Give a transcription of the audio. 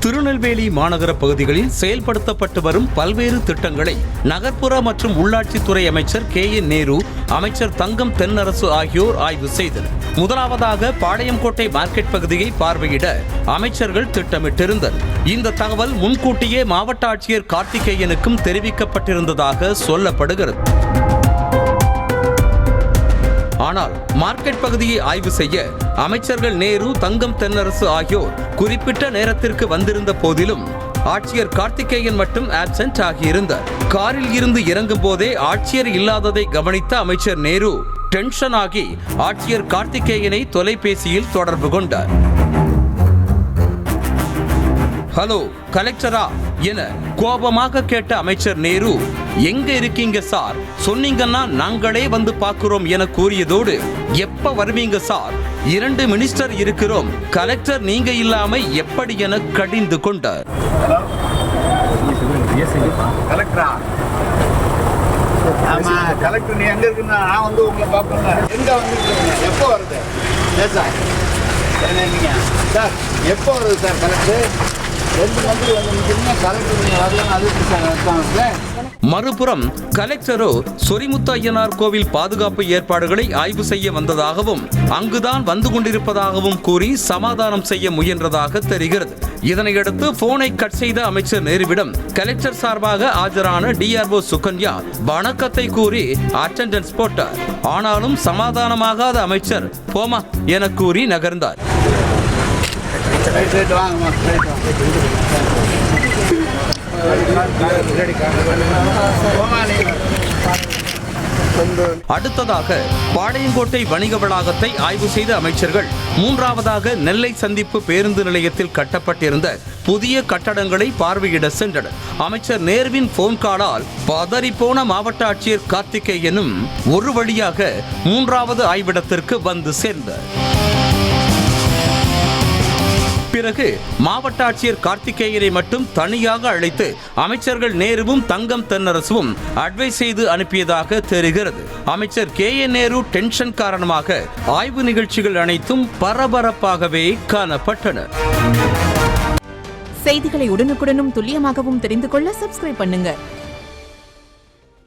திருநெல்வேலி மாநகர பகுதிகளில் செயல்படுத்தப்பட்டு வரும் பல்வேறு திட்டங்களை நகர்ப்புற மற்றும் உள்ளாட்சித்துறை அமைச்சர் KN நேரு, அமைச்சர் தங்கம் தென்னரசு ஆகியோர் ஆய்வு செய்தனர். முதலாவதாக பாளையங்கோட்டை மார்க்கெட் பகுதியை பார்வையிட அமைச்சர்கள் திட்டமிட்டிருந்தனர். இந்த தகவல் முன்கூட்டியே மாவட்ட ஆட்சியர் கார்த்திகேயனுக்கும் தெரிவிக்கப்பட்டிருந்ததாக சொல்லப்படுகிறது. ஆனால் மார்க்கெட் பகுதியை ஆய்வு செய்ய அமைச்சர்கள் நேரு, தங்கம் தென்னரசு ஆகியோர் குறிப்பிட்ட நேரத்திற்கு வந்திருந்த போதிலும் ஆட்சியர் கார்த்திகேயன் மட்டும் ஆப்சென்ட் ஆகியிருந்தார். காரில் இருந்து இறங்கும் போதே ஆட்சியர் இல்லாததை கவனித்த அமைச்சர் நேரு டென்ஷன் ஆகி ஆட்சியர் கார்த்திகேயனை தொலைபேசியில் தொடர்பு கொண்டார். ஹலோ கலெக்டரா என கோபமாக கேட்ட அமைச்சர் நேரு, எங்க இருக்கீங்க சார், சொன்னீங்கன்னா நாங்களே வந்து பார்க்கிறோம் என கூறியதோடு, எப்ப வருவீங்க சார், 2 மினிஸ்டர் இருக்கிறோம், கலெக்டர் நீங்க இல்லாம எப்படி என கடிந்து கொண்டார். கலெக்டரா? ஆமா கலெக்டர், நீ எங்க இருக்குன்னா நான் வந்து உங்களை பார்ப்பேன். எங்க வந்துருக்கீங்க, எப்போ வருது சார்? சார் எப்போ வருது சார் கலெக்டர்? 2 மந்திரி வந்து நிற்கிறீங்க, கலெக்டர் நீங்கள் வரலன்னு அதுக்கு சார். மறுபுறம் கலெக்டரோ சொரிமுத்து ஐயனார் கோவில் பாதுகாப்பு ஏற்பாடுகளை ஆய்வு செய்ய வந்ததாகவும் அங்குதான் வந்து கொண்டிருப்பதாகவும் கூறி சமாதானம் செய்ய முயன்றதாக தெரிகிறது. இதனையடுத்து போனை கட் செய்த அமைச்சர் நேருவிடம் கலெக்டர் சார்பாக ஆஜரான DRO சுகன்யா வணக்கத்தை கூறி அட்டெண்டன்ஸ் போட்டார். ஆனாலும் சமாதானமாகாத அமைச்சர் போமா என கூறி நகர்ந்தார். அடுத்ததாக பாளையங்கோட்டை வணிக வளாகத்தை ஆய்வு செய்த அமைச்சர்கள் மூன்றாவதாக நெல்லை சந்திப்பு பேருந்து நிலையத்தில் கட்டப்பட்டிருந்த புதிய கட்டடங்களை பார்வையிட சென்றனர். அமைச்சர் நேருவின் போன் காலால் பதறிப்போன மாவட்ட ஆட்சியர் கார்த்திகேயனும் ஒரு வழியாக 3வது ஆய்விடத்திற்கு வந்து சேர்ந்தார். பிறகு மாவட்ட ஆட்சியர் கார்த்திகேயனை மட்டும் தனியாக அழைத்து அமைச்சர்கள் நேருவும் தங்கம் தென்னரசுவும் அட்வைஸ் செய்து அனுப்பியதாக தெரிகிறது. அமைச்சர் KN நேரு டென்ஷன் காரணமாக ஆய்வு நிகழ்ச்சிகள் அனைத்தும் பரபரப்பாகவே காணப்பட்டன. செய்திகளை உடனுக்குடனும் துல்லியமாகவும் தெரிந்து கொள்ள சப்ஸ்கிரைப் பண்ணுங்க.